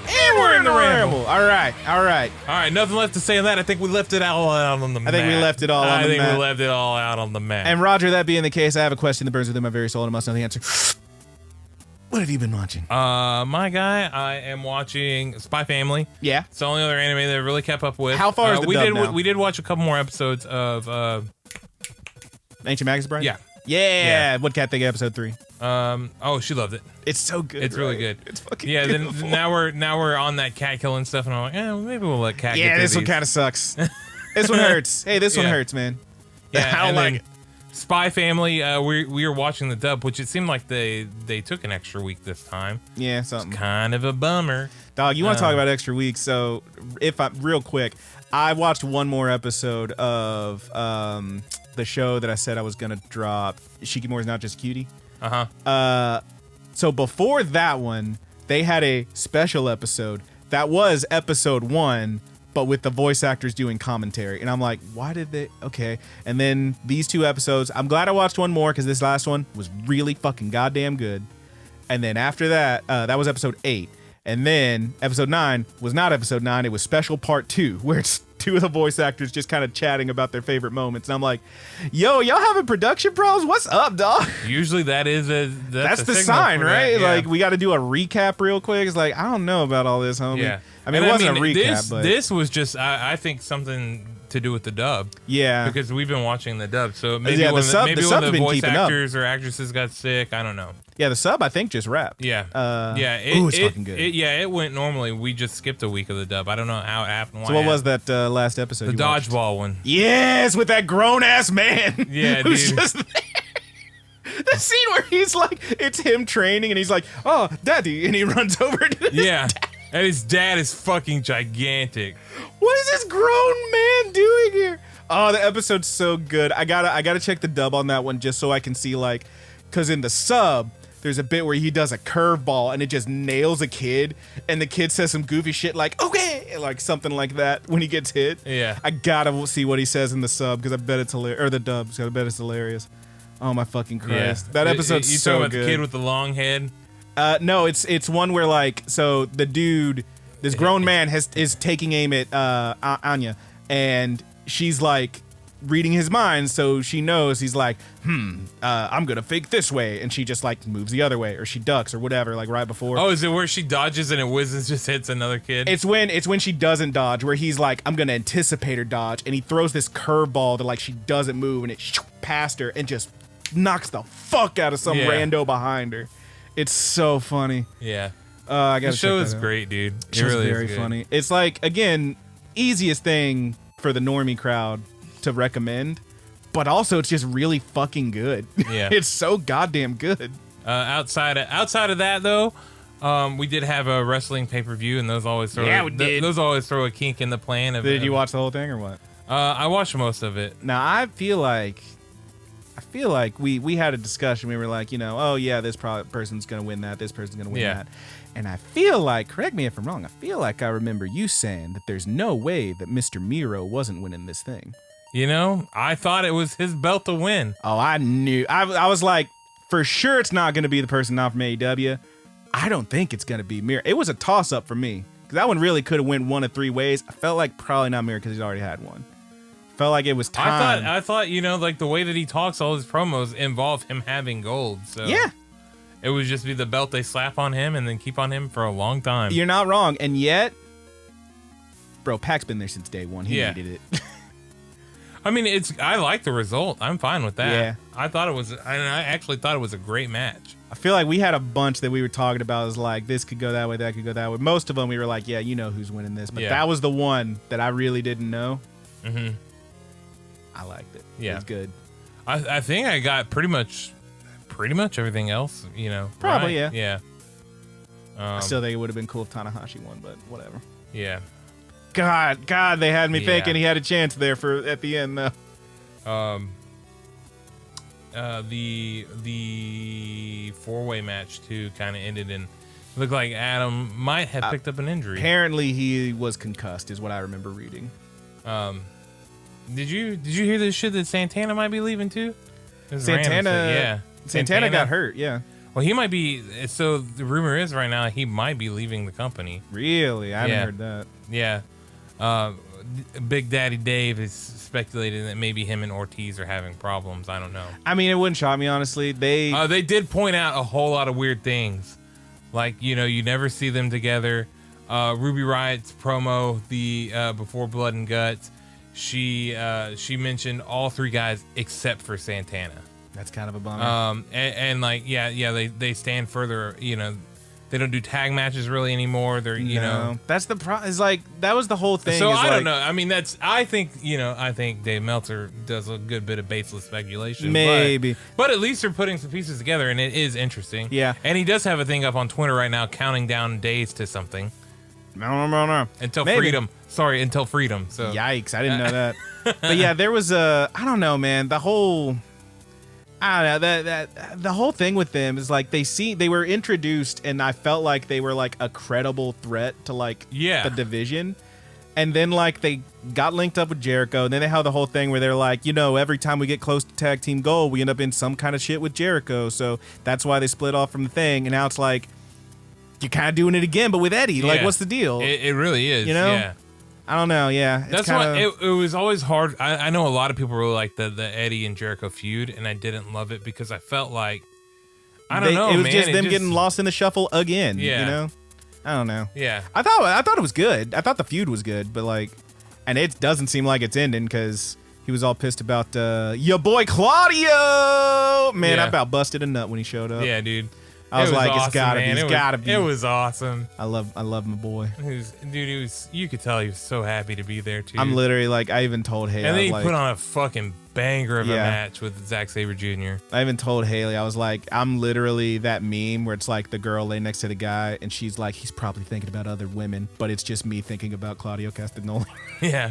And we're in the Ramble. All right. All right, nothing left to say on that. I think we left it all out on the map. I think we left it all on the map. I think we left it all out on the map. And Roger, that being the case, I have a question that burns within my very soul and I must know the answer. What have you been watching? My guy, I am watching Spy Family. Yeah. It's the only other anime that I really kept up with. How far is the dub now? We did watch a couple more episodes of Ancient Magus Bride? Yeah. Yeah. What cat think of episode 3? Oh, she loved it. It's so good. It's really good. It's fucking good. beautiful. Then now we're on that cat killing stuff, and I'm like, maybe we'll let cat. Yeah, get this through one these. kind of sucks. This one hurts. Hey, this one hurts, man. Yeah, I don't like it. Spy Family. We were watching the dub, which it seemed like they took an extra week this time. Yeah, something. It's kind of a bummer. Dog, you want to talk about extra weeks? So, real quick, I watched one more episode of the show that I said I was gonna drop. Shikimore's Not Just Cutie. So before that one, they had a special episode that was episode 1, but with the voice actors doing commentary. And I'm like, why did they? Okay. And then these 2 episodes, I'm glad I watched one more because this last one was really fucking goddamn good. And then after that, that was episode 8. And then episode 9 was not episode 9. It was special part 2, where it's 2 of the voice actors just kind of chatting about their favorite moments. And I'm like, yo, y'all having production problems? What's up, dog? Usually that's the sign, right? Yeah. Like, we got to do a recap real quick. It's like, I don't know about all this, homie. Yeah. I mean, it wasn't a recap, but this was just, I think, something to do with the dub. Yeah. Because we've been watching the dub. So maybe Yeah, when the the voice actors or actresses got sick, I don't know. Yeah, the sub, I think, just wrapped. Yeah. It's fucking good. It went normally. We just skipped a week of the dub. I don't know how it happened. So what was that last episode? The dodgeball one. Yes, with that grown-ass man. Yeah, who's dude. just there. The scene where he's like, it's him training, and he's like, oh, daddy, and he runs over to his dad. And his dad is fucking gigantic. What is this grown man doing here? Oh, the episode's so good. I gotta check the dub on that one just so I can see, like, because in the sub, there's a bit where he does a curveball and it just nails a kid, and the kid says some goofy shit like, okay, like something like that when he gets hit. Yeah. I gotta see what he says in the sub because I bet it's hilarious, or the dub, because I bet it's hilarious. Oh my fucking Christ. That episode's you so talking about good. the kid with the long head? No, it's one where, like, so the dude, this grown man is taking aim at Anya, and she's like reading his mind, so she knows he's like, I'm gonna fake this way, and she just like moves the other way, or she ducks or whatever, like right before. Oh, is it where she dodges and it whizzes just hits another kid? It's when she doesn't dodge, where he's like, I'm gonna anticipate her dodge, and he throws this curveball that like she doesn't move, and it past her and just knocks the fuck out of some rando behind her. It's so funny. Yeah. I gotta the show check is that out. great, dude. It It's really very is good. funny. It's like, again, easiest thing for the normie crowd to recommend, but also it's just really fucking good. Yeah. It's so goddamn good. Outside of that though, we did have a wrestling pay-per-view, and those always throw a kink in the plan. Did you watch the whole thing or what? I watched most of it. Now I feel like we had a discussion. We were like, oh yeah, this person's gonna win that. This person's gonna win that. And I feel like, correct me if I'm wrong, I feel like I remember you saying that there's no way that Mr. Miro wasn't winning this thing. I thought it was his belt to win. Oh, I knew. I was like, for sure it's not going to be the person not from AEW. I don't think it's going to be Miro. It was a toss-up for me, because that one really could have went one of 3 ways. I felt like probably not Miro because he's already had one. Felt like it was time. I thought, like the way that he talks, all his promos involve him having gold. So yeah. It would just be the belt they slap on him and then keep on him for a long time. You're not wrong. And yet, bro, Pac's been there since day one. He needed it. I mean, I like the result. I'm fine with that. Yeah. I actually thought it was a great match. I feel like we had a bunch that we were talking about. Is like, this could go that way, that could go that way. Most of them we were like, yeah, you know who's winning this. But that was the one that I really didn't know. Mm-hmm. I liked it. Yeah. It was good. I think I got pretty much everything else, Probably, right? yeah. Yeah. I still think it would have been cool if Tanahashi won, but whatever. Yeah. God, they had me thinking he had a chance there at the end, though. The 4-way match too kind of ended in. Looked like Adam might have picked up an injury. Apparently, he was concussed, is what I remember reading. Did you hear this shit that Santana might be leaving too? Santana got hurt. Yeah. Well, he might be. So the rumor is right now he might be leaving the company. Really? I haven't heard that. Yeah. Big Daddy Dave is speculating that maybe him and Ortiz are having problems. I don't know. I mean, it wouldn't shock me, honestly. They did point out a whole lot of weird things. Like, you never see them together. Ruby Riot's promo, the Before Blood and Guts, she mentioned all three guys except for Santana. That's kind of a bummer. And like, they stand further, they don't do tag matches really anymore. They're, that's the problem. Is like, that was the whole thing. So I don't know. I mean, I think Dave Meltzer does a good bit of baseless speculation. Maybe. But at least they're putting some pieces together, and it is interesting. Yeah. And he does have a thing up on Twitter right now counting down days to something. No. Until freedom. Sorry, until freedom. So yikes, I didn't know that. But yeah, there was I don't know, man. The whole the whole thing with them is like they were introduced, and I felt like they were like a credible threat to like the division. And then like they got linked up with Jericho, and then they had the whole thing where they're like, every time we get close to tag team goal, we end up in some kind of shit with Jericho. So that's why they split off from the thing. And now it's like, you're kind of doing it again, but with Eddie. Yeah. Like, what's the deal? It really is. Yeah. I don't know. Yeah. That's why it was always hard. I know a lot of people really like the Eddie and Jericho feud, and I didn't love it because I felt like, I don't know, it was man. just them getting lost in the shuffle again. Yeah. I don't know. Yeah. I thought it was good. I thought the feud was good, but like, and it doesn't seem like it's ending because he was all pissed about your boy Claudio. Man, I about busted a nut when he showed up. Yeah, dude. I was like, awesome, it's gotta man. be. It's gotta be. It was awesome. I love my boy. You could tell he was so happy to be there too. I'm literally like, I even told Haley. And then he put on a fucking banger of a match with Zack Sabre Jr. I even told Haley, I was like, I'm literally that meme where it's like the girl laying next to the guy, and she's like, he's probably thinking about other women, but it's just me thinking about Claudio Castagnoli. Yeah.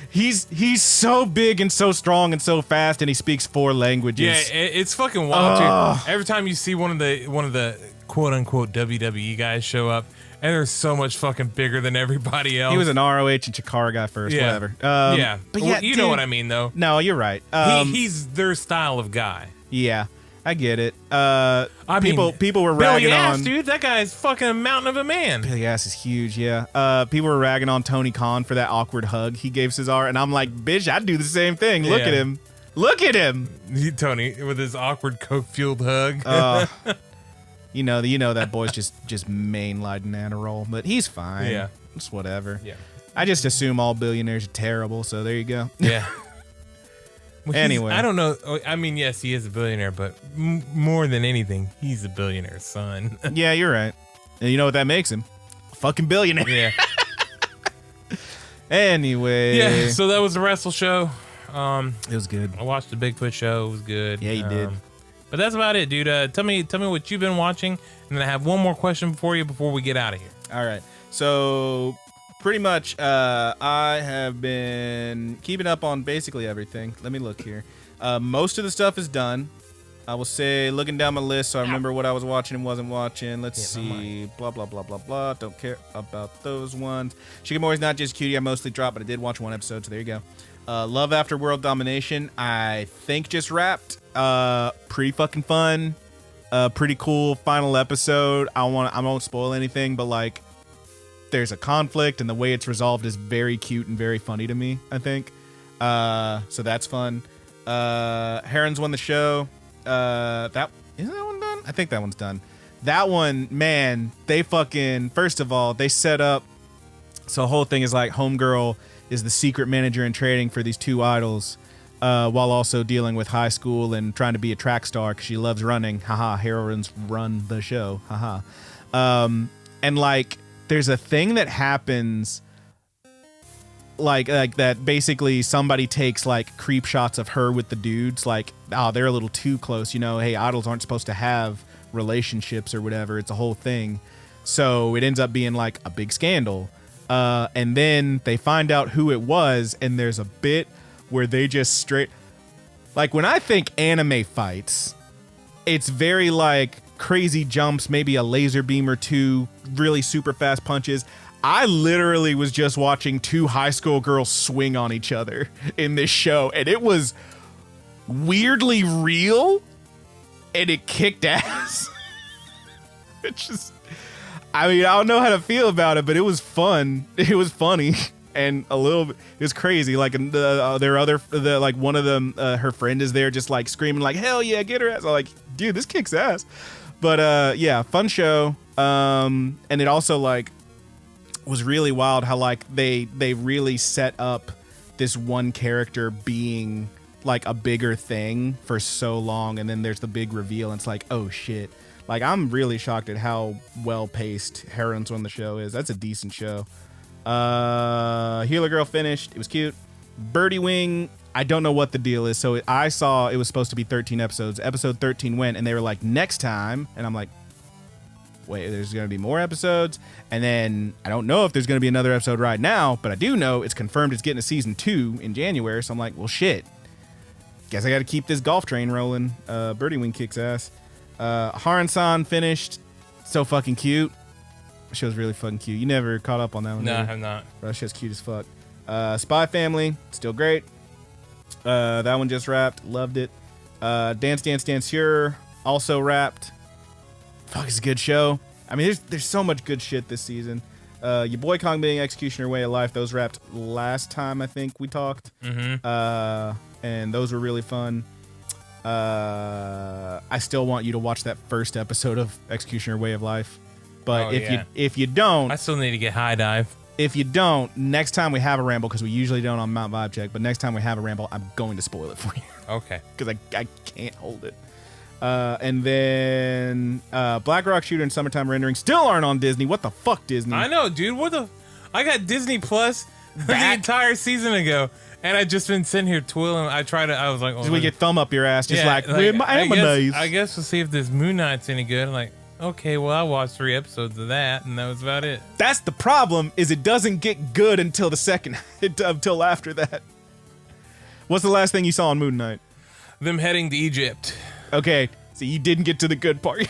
He's so big and so strong and so fast, and he speaks 4 languages. Yeah, it's fucking wild too. Every time you see one of the quote unquote WWE guys show up, and they're so much fucking bigger than everybody else. He was an ROH and Chikara guy first, whatever. Yeah, but well, you know what I mean though. No, you're right. He's their style of guy. Yeah. I get it. People were ragging on, dude. That guy's fucking a mountain of a man. Billy Ass is huge, yeah. People were ragging on Tony Khan for that awkward hug he gave Cesaro, and I'm like, bitch, I'd do the same thing. Look at him. Look at him. Tony with his awkward coke-fueled hug. You know that boy's just mainlining Adderall, but he's fine. Yeah, it's whatever. Yeah, I just assume all billionaires are terrible, so there you go. Yeah. Well, anyway, I don't know. I mean, yes, he is a billionaire, but more than anything, he's a billionaire's son. Yeah, you're right. And you know what that makes him? A fucking billionaire. Yeah. Anyway. Yeah, so that was the Wrestle Show. It was good. I watched the Bigfoot show. It was good. Yeah, you did. But that's about it, dude. Tell me what you've been watching, and then I have one more question for you before we get out of here. All right. So pretty much, I have been keeping up on basically everything. Let me look here. Most of the stuff is done. I will say, looking down my list, so I remember what I was watching and wasn't watching. Let's see. Blah, blah, blah, blah, blah. Don't care about those ones. Shikimori's Not Just Cutie. I mostly dropped, but I did watch one episode, so there you go. Love After World Domination, I think just wrapped. Pretty fucking fun. Pretty cool final episode. I won't spoil anything, but like, there's a conflict, and the way it's resolved is very cute and very funny to me, I think. So that's fun. Heron's won the show. Isn't that one done? I think that one's done. That one, man, they fucking, first of all, they set up, so the whole thing is like Homegirl is the secret manager in training for these 2 idols, while also dealing with high school and trying to be a track star because she loves running. Haha, heroines run the show. Haha. And like, there's a thing that happens like that basically somebody takes like creep shots of her with the dudes, like, oh, they're a little too close, hey, idols aren't supposed to have relationships or whatever. It's a whole thing. So it ends up being like a big scandal. And then they find out who it was, and there's a bit where they just straight, like, when I think anime fights, it's very like crazy jumps, maybe a laser beam or 2, really super fast punches. I literally was just watching two high school girls swing on each other in this show, and it was weirdly real, and it kicked ass. It's just, I mean, I don't know how to feel about it, but it was fun. It was funny. And a little bit, it was crazy. Like like one of them, her friend is there, just like screaming, like "Hell yeah, get her ass!" I'm like, dude, this kicks ass. But yeah, fun show. And it also like was really wild how like they really set up this one character being like a bigger thing for so long, and then there's the big reveal, and it's like, oh shit. Like, I'm really shocked at how well paced Heron's on the show is. That's a decent show. Healer Girl finished. It was cute. Birdie Wing, I don't know what the deal is. So I saw it was supposed to be 13 episodes. Episode 13 went, and they were like, next time. And I'm like, wait, there's going to be more episodes? And then I don't know if there's going to be another episode right now, but I do know it's confirmed it's getting a season 2 in January. So I'm like, well, shit. Guess I got to keep this golf train rolling. Birdie Wing kicks ass. Haran-san finished. So fucking cute. That show's really fucking cute. You never caught up on that one? No, I have not. That shit's cute as fuck. Spy Family, still great. That one just wrapped. Loved it. Dance Dance Danseur, also wrapped. Fuck, it's a good show. I mean, there's so much good shit this season. Your Boy Kong Being Executioner Way of Life, those wrapped last time I think we talked. Mm-hmm. And those were really fun. I still want you to watch that first episode of Executioner Way of Life. But if you don't, I still need to get High Dive. If you don't, next time we have a ramble, because we usually don't on Mount Vibe Check, but next time we have a ramble, I'm going to spoil it for you. Okay. Because I can't hold it. And then Black Rock Shooter and Summertime Rendering still aren't on Disney. What the fuck, Disney? I know, dude. I got Disney Plus the entire season ago, and I just been sitting here twiddling. I was like, we get thumb up your ass, just like I I guess we'll see if this Moon Knight's any good. I'm like, okay, well, I watched 3 episodes of that, and that was about it. That's the problem, is it doesn't get good until the second, until after that. What's the last thing you saw on Moon Knight? Them heading to Egypt. Okay, so you didn't get to the good part.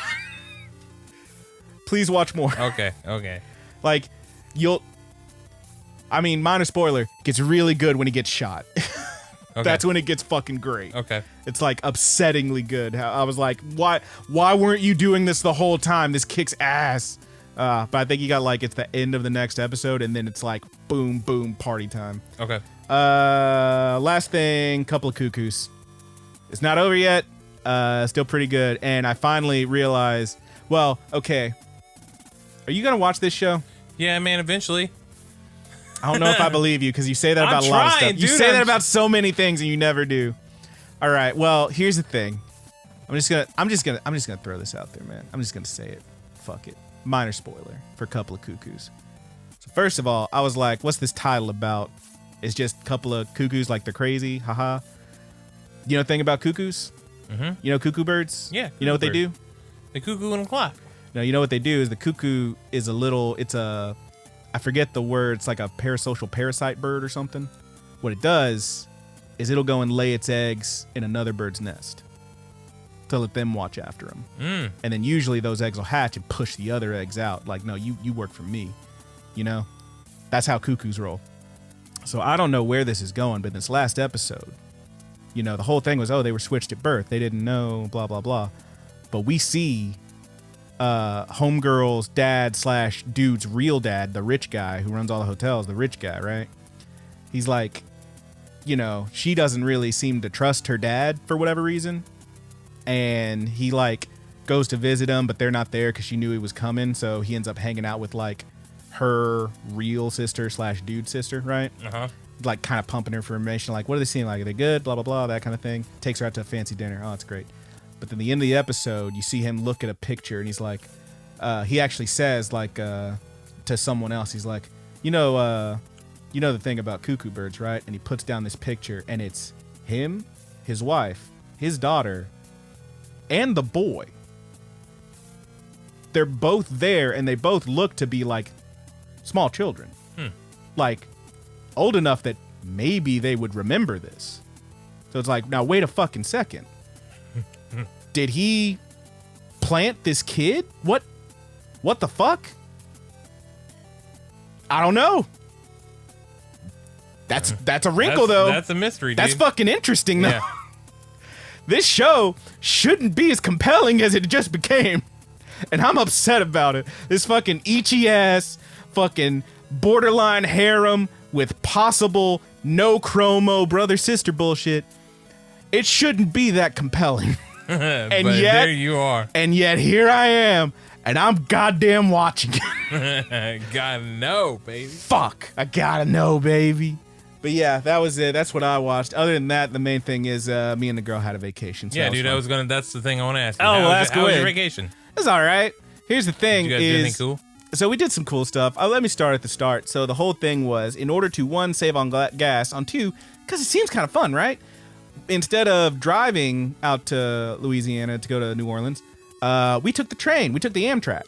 Please watch more. Okay. Like, minor spoiler, it gets really good when he gets shot. Okay. That's when it gets fucking great. Okay. It's like upsettingly good. I was like, why weren't you doing this the whole time? This kicks ass. But I think you got like, it's the end of the next episode, and then it's like, boom, boom, party time. Okay. Last thing, couple of Cuckoos. It's not over yet. Still pretty good. And I finally realized, well, okay. Are you going to watch this show? Yeah, man, eventually. I don't know if I believe you, because you say that about a lot of stuff. You say that about so many things, and you never do. All right. Well, here's the thing. I'm just gonna throw this out there, man. I'm just gonna say it. Fuck it. Minor spoiler for a couple of Cuckoos. So first of all, I was like, what's this title about? It's just a couple of cuckoos, like they're crazy. Haha. You know the thing about cuckoos? Mm-hmm. You know cuckoo birds? Yeah. You know what they do? They cuckoo and clock. No, you know what they do is the cuckoo is I forget the word. It's like a parasocial parasite bird or something. What it does is it'll go and lay its eggs in another bird's nest to let them watch after them. And then usually those eggs will hatch and push the other eggs out. Like, no, you work for me. You know? That's how cuckoos roll. So I don't know where this is going, but this last episode, you know, the whole thing was, they were switched at birth. They didn't know, blah, blah, blah. But we see homegirl's dad / dude's real dad, the rich guy who runs all the hotels, the rich guy, right? He's like, you know, she doesn't really seem to trust her dad for whatever reason. And he like goes to visit him, but they're not there because she knew he was coming. So he ends up hanging out with like her real sister / dude sister, right? Uh-huh. Like kind of pumping her for information. Like, what do they seem like? Are they good? Blah, blah, blah, that kind of thing. Takes her out to a fancy dinner. Oh, it's great. But then the end of the episode, you see him look at a picture, and he's like, he actually says like to someone else, he's like, you know the thing about cuckoo birds, right? And he puts down this picture, and it's him, his wife, his daughter, and the boy. They're both there, and they both look to be like small children, like old enough that maybe they would remember this. So it's like, now wait a fucking second. Did he plant this kid? What the fuck? I don't know. That's a wrinkle, though. That's a mystery, dude. That's fucking interesting, though. Yeah. This show shouldn't be as compelling as it just became. And I'm upset about it. This fucking Ichi-ass, fucking borderline harem with possible no chromo brother-sister bullshit. It shouldn't be that compelling. And but yet, there you are. And yet here I am, and I'm goddamn watching it. Gotta know, baby. Fuck, I gotta know, baby. But yeah, that was it. That's what I watched. Other than that, the main thing is me and the girl had a vacation. So yeah, dude, that's the thing I want to ask you. Oh, well, ask how was your away. vacation? It's all right. Here's the thing: Did you guys do anything cool? So we did some cool stuff. Let me start at the start. So the whole thing was, in order to, 1, save on gas, on 2, because it seems kind of fun, right? Instead of driving out to Louisiana to go to New Orleans, we took the train. We took the Amtrak,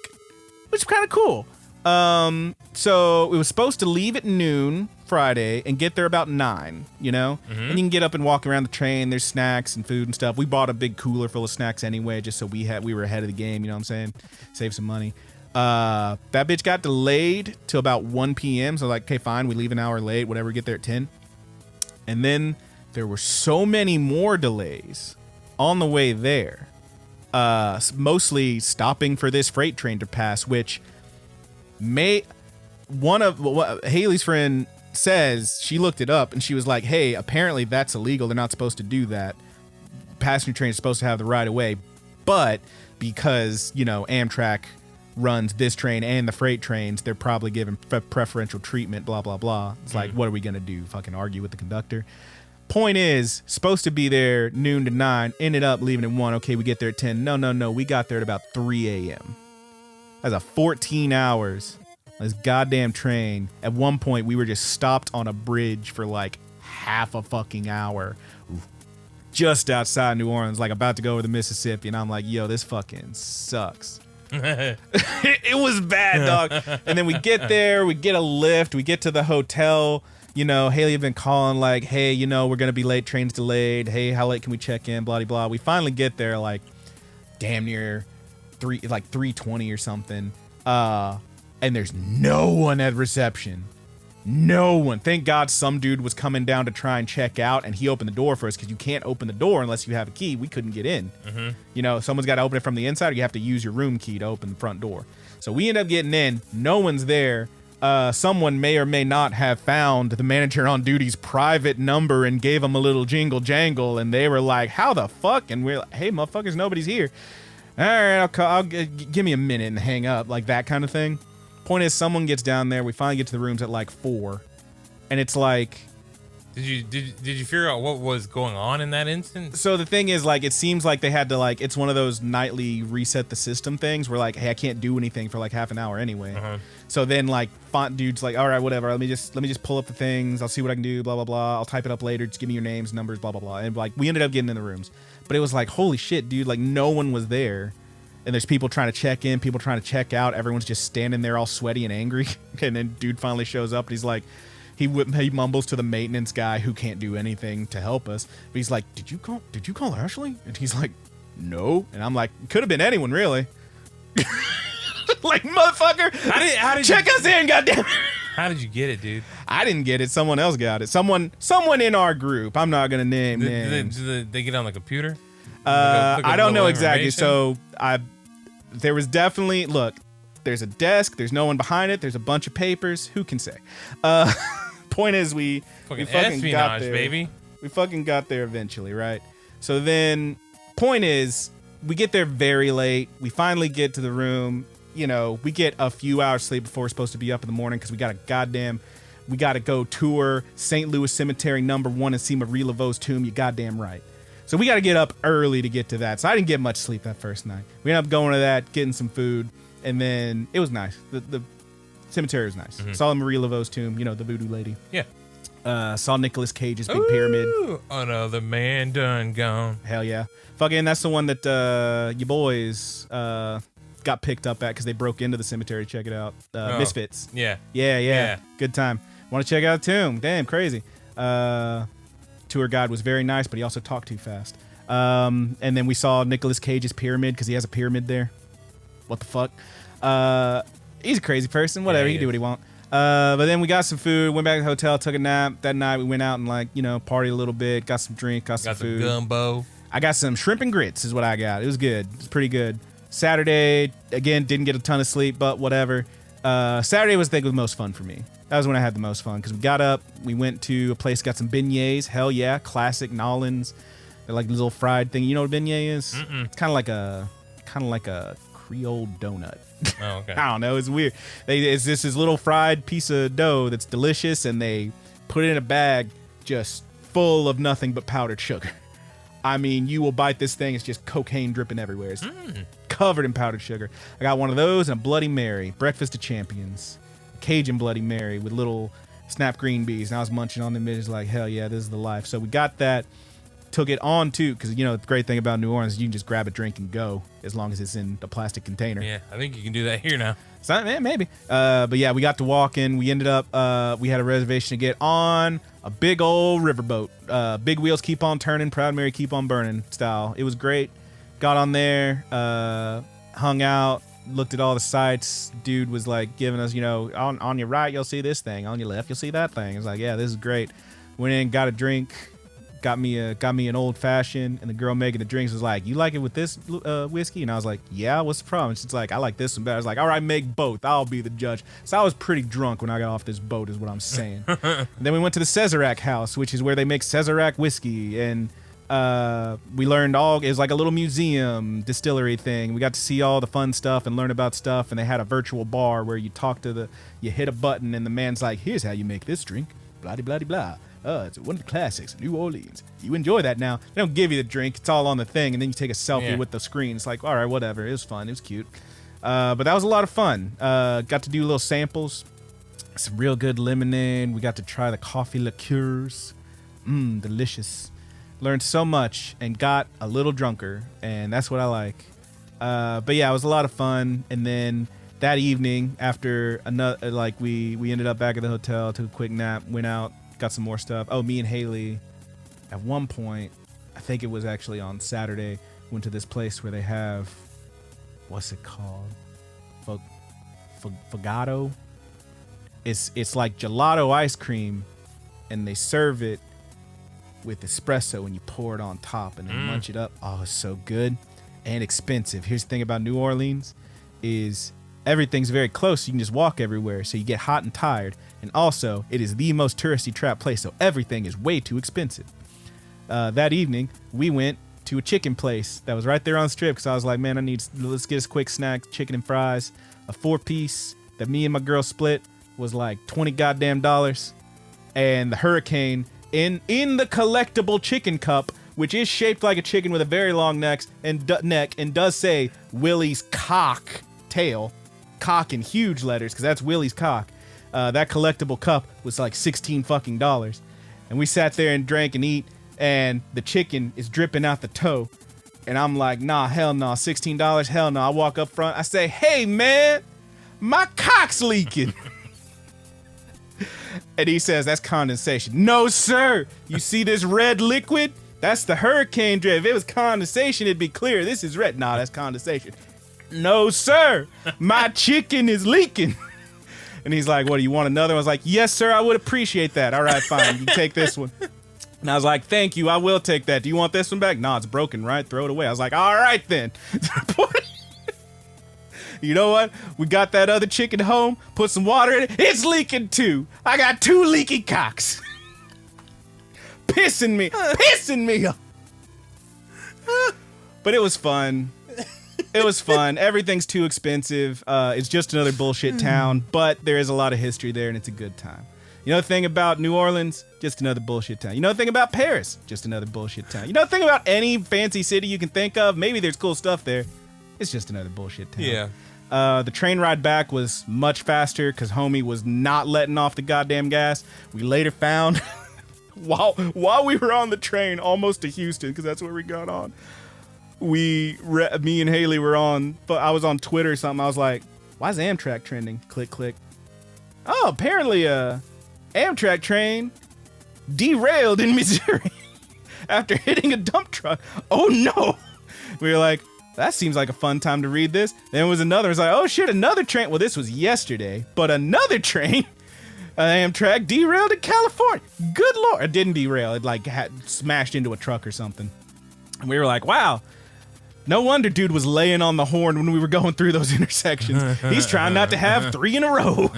which is kind of cool. So it was supposed to leave at noon Friday and get there about 9, you know? Mm-hmm. And you can get up and walk around the train. There's snacks and food and stuff. We bought a big cooler full of snacks anyway, just so we were ahead of the game, you know what I'm saying? Save some money. That bitch got delayed till about 1 p.m. So like, okay, fine, we leave an hour late, whatever, we get there at 10. And then there were so many more delays on the way there. Mostly stopping for this freight train to pass, which Haley's friend says she looked it up and she was like, hey, apparently that's illegal. They're not supposed to do that. Passenger train is supposed to have the right of way. But because, you know, Amtrak runs this train and the freight trains, they're probably given preferential treatment, blah, blah, blah. It's like, what are we going to do? Fucking argue with the conductor? Point is, supposed to be there noon to 9, ended up leaving at 1. Okay, we get there at 10. No. We got there at about 3 a.m. That's a 14 hours. This goddamn train. At one point, we were just stopped on a bridge for like half a fucking hour. Just outside New Orleans, like about to go over the Mississippi. And I'm like, yo, this fucking sucks. It was bad, dog. And then we get there, we get a lift, we get to the hotel. You know, Haley had been calling like, hey, you know, we're going to be late, train's delayed. Hey, how late can we check in? Blah, blah, blah. We finally get there like damn near 3:20 or something. And there's no one at reception. No one. Thank God some dude was coming down to try and check out, and he opened the door for us because you can't open the door unless you have a key. We couldn't get in. Mm-hmm. You know, someone's got to open it from the inside, or you have to use your room key to open the front door. So we end up getting in. No one's there. Someone may or may not have found the manager on duty's private number and gave him a little jingle jangle, and they were like, how the fuck? And we're like, hey, motherfuckers, nobody's here. All right, give me a minute and hang up, like that kind of thing. Point is, someone gets down there. We finally get to the rooms at like 4, and it's like, did you figure out what was going on in that instant? So the thing is, like, it seems like they had to, like, it's one of those nightly reset the system things where like, hey, I can't do anything for like half an hour anyway. Uh-huh. So then like font dude's like, all right, whatever. Let me just pull up the things. I'll see what I can do. Blah blah blah. I'll type it up later. Just give me your names, numbers, blah blah blah. And like we ended up getting in the rooms, but it was like, holy shit, dude! Like no one was there. And there's people trying to check in, people trying to check out. Everyone's just standing there all sweaty and angry. And then dude finally shows up and he's like, he mumbles to the maintenance guy who can't do anything to help us. But he's like, did you call Ashley? And he's like, no. And I'm like, could have been anyone really. Like, motherfucker, how did check us in, goddamn. How did you get it, dude? I didn't get it. Someone else got it. Someone in our group. I'm not gonna name names. Did they get on the computer? I don't know exactly. So there was definitely, look, there's a desk, there's no one behind it, there's a bunch of papers. Who can say? Point is, we fucking got there, baby. We fucking got there eventually, right? So then, point is, we get there very late. We finally get to the room. You know, we get a few hours sleep before we're supposed to be up in the morning because we got to go tour St. Louis Cemetery #1 and see Marie Laveau's tomb. You goddamn right. So we got to get up early to get to that. So I didn't get much sleep that first night. We ended up going to that, getting some food, and then it was nice. The cemetery was nice. Mm-hmm. Saw Marie Laveau's tomb, you know, the voodoo lady. Yeah. Saw Nicolas Cage's big pyramid. Another man done gone. Hell yeah. Fucking, that's the one that you boys got picked up at because they broke into the cemetery to check it out. Misfits. Yeah. Good time. Want to check out the tomb? Damn, crazy. Tour guide was very nice, but he also talked too fast. And then we saw Nicolas Cage's pyramid because he has a pyramid there. What the fuck? He's a crazy person. Whatever, he can do what he wants. But then we got some food, went back to the hotel, took a nap. That night we went out and partied a little bit, got some drink, got some food. Gumbo. I got some shrimp and grits is what I got. It was good. It was pretty good. Saturday, again, didn't get a ton of sleep, but whatever. Saturday was, I think, was the most fun for me. That was when I had the most fun because we got up, we went to a place, got some beignets. Hell yeah, classic Nolans. They're like a little fried thing. You know what a beignet is? Mm-mm. It's kind of like a Creole donut. Oh, okay. I don't know. It's weird. It's this little fried piece of dough that's delicious, and they put it in a bag just full of nothing but powdered sugar. I mean, you will bite this thing. It's just cocaine dripping everywhere. It's covered in powdered sugar. I got one of those and a Bloody Mary, Breakfast of Champions, Cajun Bloody Mary with little snap green beans. And I was munching on them. It's like, hell yeah, this is the life. So we got that. Took it on too, because the great thing about New Orleans is you can just grab a drink and go as long as it's in a plastic container. Yeah, I think you can do that here now. So, maybe. But yeah, we got to walk in. We ended up, we had a reservation to get on a big old riverboat. Big wheels keep on turning, Proud Mary keep on burning style. It was great. Got on there, hung out, looked at all the sights. Dude was like giving us, on your right, you'll see this thing. On your left, you'll see that thing. It's like, yeah, this is great. Went in, got a drink. Got me an old fashioned, and the girl making the drinks was like, "You like it with this whiskey?" And I was like, "Yeah, what's the problem?" She's like, "I like this one better." I was like, "All right, make both. I'll be the judge." So I was pretty drunk when I got off this boat, is what I'm saying. And then we went to the Sazerac house, which is where they make Sazerac whiskey, and we learned it was like a little museum distillery thing. We got to see all the fun stuff and learn about stuff, and they had a virtual bar where you hit a button, and the man's like, "Here's how you make this drink, blah blah blah blah." It's one of the classics, New Orleans. You enjoy that now. They don't give you the drink. It's all on the thing, and then you take a selfie with the screen. It's like, all right, whatever. It was fun. It was cute. But that was a lot of fun. Got to do little samples. Some real good lemonade. We got to try the coffee liqueurs. Delicious. Learned so much and got a little drunker, and that's what I like. But yeah, it was a lot of fun. And then that evening, after another, we ended up back at the hotel, took a quick nap, went out, got some more stuff. Oh, me and Haley, at one point, I think it was actually on Saturday, went to this place where they have, what's it called? Fagato. It's like gelato ice cream, and they serve it with espresso, and you pour it on top and then munch it up. Oh, it's so good and expensive. Here's the thing about New Orleans is everything's very close. You can just walk everywhere, so you get hot and tired. And also, it is the most touristy trap place, so everything is way too expensive. That evening, we went to a chicken place that was right there on the strip, because I was like, man, let's get us a quick snack, chicken and fries. A 4-piece that me and my girl split was like $20 goddamn. And the Hurricane in the collectible chicken cup, which is shaped like a chicken with a very long neck and does say Willie's cocktail. Cock in huge letters, because that's Willie's cock. That collectible cup was like $16 fucking. And we sat there and drank and eat, and the chicken is dripping out the toe. And I'm like, nah, hell no, $16, hell no. I walk up front, I say, hey man, my cock's leaking. And he says, that's condensation. No, sir. You see this red liquid? That's the Hurricane drip. If it was condensation, it'd be clear. This is red. Nah, that's condensation. No, sir. My chicken is leaking. And he's like, what, do you want another? I was like, yes, sir, I would appreciate that. All right, fine. You take this one. And I was like, thank you, I will take that. Do you want this one back? No, it's broken, right? Throw it away. I was like, all right, then. You know what? We got that other chicken home, put some water in it. It's leaking too. I got 2 leaky cocks. Pissing me off. But it was fun. It was fun. Everything's too expensive. It's just another bullshit town, but there is a lot of history there, and it's a good time. You know the thing about New Orleans? Just another bullshit town. You know the thing about Paris? Just another bullshit town. You know the thing about any fancy city you can think of? Maybe there's cool stuff there. It's just another bullshit town. Yeah. The train ride back was much faster because homie was not letting off the goddamn gas. We later found, while we were on the train almost to Houston, because that's where we got on, me and Haley were on, but I was on Twitter or something. I was like, why is Amtrak trending? Click, click. Oh, apparently Amtrak train derailed in Missouri after hitting a dump truck. Oh no. We were like, that seems like a fun time to read this. Then it was another. It was like, oh shit, another train. Well, this was yesterday, but another train Amtrak derailed in California. Good Lord. It didn't derail. It like had smashed into a truck or something. And we were like, wow. No wonder dude was laying on the horn when we were going through those intersections. He's trying not to have 3 in a row.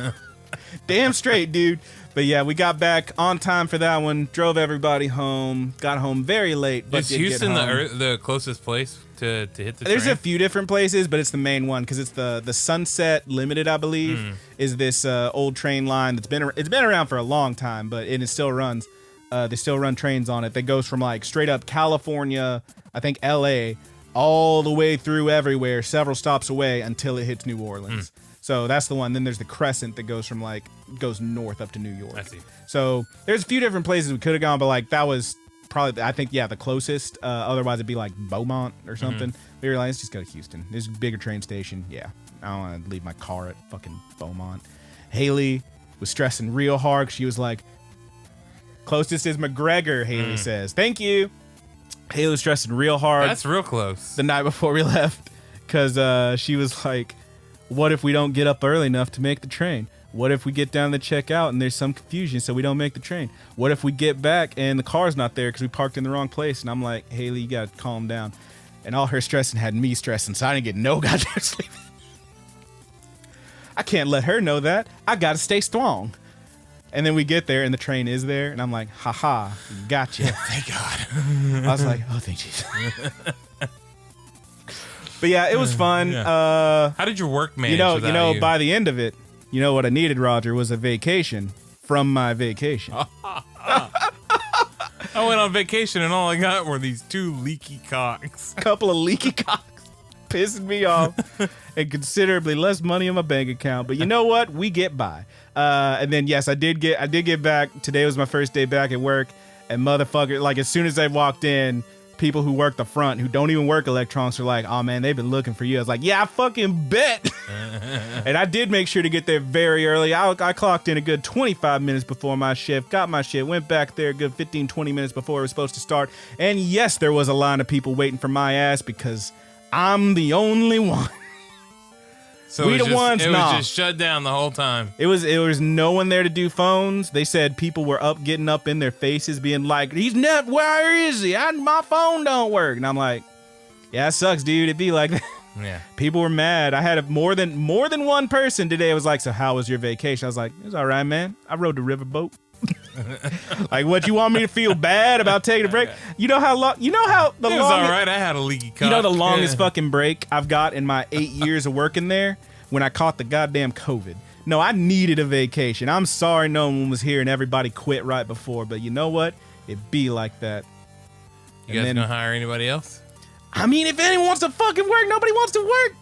Damn straight, dude. But yeah, we got back on time for that one. Drove everybody home. Got home very late. But is Houston the closest place to hit the There's train? a few different places, but it's the main one because it's the Sunset Limited, I believe, is this old train line that's been around for a long time, but it still runs. They still run trains on it that goes from like straight up California, I think LA, all the way through everywhere, several stops away until it hits New Orleans. So that's the one. Then there's the Crescent that goes from goes north up to New York. I see. So there's a few different places we could have gone, but like that was probably, I think, the closest. Otherwise it'd be like Beaumont or something. We were like, let's just go to Houston. There's a bigger train station. Yeah. I don't want to leave my car at fucking Beaumont. Haley was stressing real hard. She was like, closest is McGregor, Haley says. Thank you. Haley was stressing real hard. That's real close. The night before we left. Because she was like, what if we don't get up early enough to make the train? What if we get down to check out and there's some confusion so we don't make the train? What if we get back and the car's not there because we parked in the wrong place? And I'm like, Haley, you got to calm down. And all her stressing had me stressing, so I didn't get no goddamn sleep. I can't let her know that. I got to stay strong. And then we get there and the train is there. And I'm like, haha, gotcha. Thank God. I was like, oh, thank Jesus. But yeah, it was fun. Yeah. How did your work manage? You? By the end of it, you know what I needed, Roger, was a vacation from my vacation. I went on vacation and all I got were these 2 leaky cocks. Couple of leaky cocks pissing me off and considerably less money in my bank account. But you know what? We get by. And then yes, I did get back. Today was my first day back at work, and motherfucker, like as soon as I walked in, people who work the front who don't even work electronics are like, oh man, they've been looking for you. I was like, yeah, I fucking bet. And I did make sure to get there very early. I clocked in a good 25 minutes before my shift, got my shit, went back there a good 15, 20 minutes before it was supposed to start. And yes, there was a line of people waiting for my ass because I'm the only one. So it was just shut down the whole time. It was no one there to do phones. They said people were getting up in their faces being like, he's not, where is he? My phone don't work. And I'm like, yeah, it sucks, dude. It'd be like that. Yeah. People were mad. I had more than one person today was like, so how was your vacation? I was like, it was all right, man. I rode the riverboat. Like, what, you want me to feel bad about taking a break? You know how the it was longest, all right. I had a leaky cock. You know the longest fucking break I've got in my 8 years of working there? When I caught the goddamn COVID. No, I needed a vacation. I'm sorry no one was here and everybody quit right before, but you know what? It be like that. You guys gonna hire anybody else? I mean, if anyone wants to fucking work, nobody wants to work.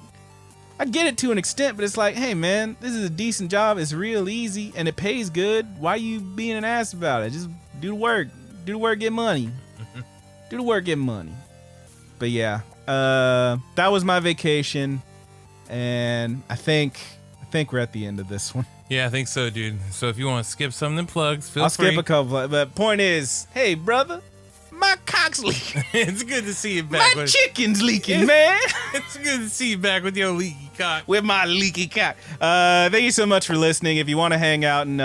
I get it to an extent, but it's like, hey man, this is a decent job. It's real easy and it pays good. Why you being an ass about it? Just do the work. Do the work, get money. Do the work, get money. But yeah, that was my vacation. And I think we're at the end of this one. Yeah, I think so, dude. So if you want to skip some of them plugs, feel free. I'll skip a couple. But point is, hey, brother, my cock's leaking. It's good to see you back. My chicken's leaking, man. It's good to see you back with your leaky cock. With my leaky cock. Thank you so much for listening. If you want to hang out and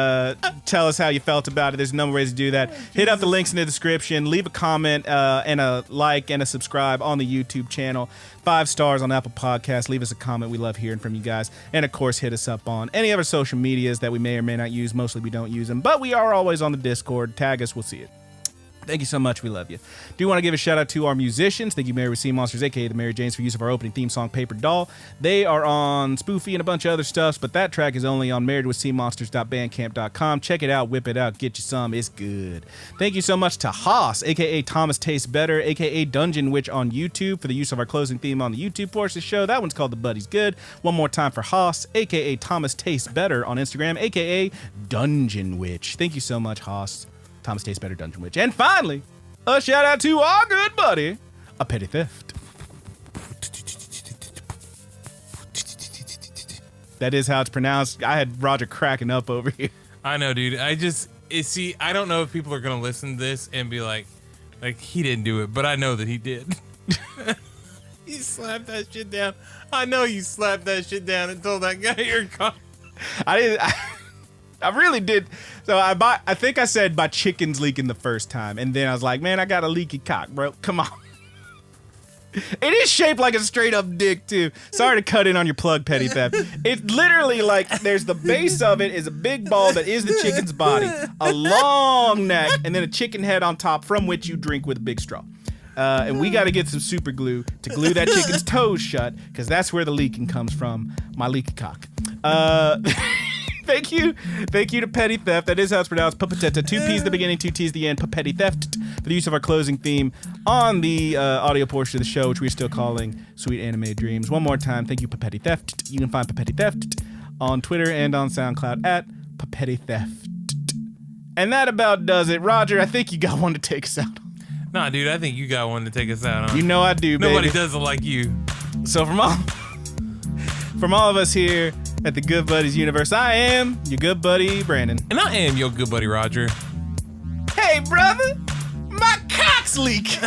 tell us how you felt about it, there's a number of ways to do that. Hit up the links in the description. Leave a comment and a like and a subscribe on the YouTube channel. 5 stars on Apple Podcasts. Leave us a comment. We love hearing from you guys. And, of course, hit us up on any other social medias that we may or may not use. Mostly we don't use them. But we are always on the Discord. Tag us. We'll see it. Thank you so much. We love you. Do want to give a shout out to our musicians. Thank you, Mary with Seamonsters, a.k.a. the Mary Janes, for use of our opening theme song, Paperdoll. They are on Spoofy and a bunch of other stuff, but that track is only on marriedwithseamonsters.bandcamp.com. Check it out. Whip it out. Get you some. It's good. Thank you so much to Haas, a.k.a. Thomas Tastes Better, a.k.a. Dungeon Witch on YouTube, for the use of our closing theme on the YouTube portion of the show. That one's called The Buddy's Good. One more time for Haas, a.k.a. Thomas Tastes Better on Instagram, a.k.a. Dungeon Witch. Thank you so much, Haas. Thomas Tastes Better, Dungeon Witch. And finally, a shout out to our good buddy, A Petty Theft. That is how it's pronounced. I had Roger cracking up over here. I know, dude. I don't know if people are gonna listen to this and be like he didn't do it, but I know that he did. He slapped that shit down. I know you slapped that shit down and told that guy you're a cop. I didn't. I really did. So I think I said my chicken's leaking the first time, and then I was like, man, I got a leaky cock, bro. Come on. It is shaped like a straight up dick too. Sorry to cut in on your plug, Petty Theft. It's literally like there's the base of it is a big ball that is the chicken's body, a long neck, and then a chicken head on top from which you drink with a big straw. And we got to get some super glue to glue that chicken's toes shut, because that's where the leaking comes from. My leaky cock. Thank you to Petty Theft. That is how it's pronounced. Papateta. 2 P's the beginning, 2 T's the end. Petty Theft for the use of our closing theme on the audio portion of the show, which we're still calling Sweet Anime Dreams. One more time, thank you, Petty Theft. You can find Petty Theft on Twitter and on SoundCloud at Petty Theft. And that about does it. Roger, I think you got one to take us out. Nah, dude, I think you got one to take us out on. You know I do, baby. Nobody does it like you. So from all of us here at the Good Buddies universe, I am your good buddy, Brandon. And I am your good buddy, Roger. Hey, brother, my cock's leak.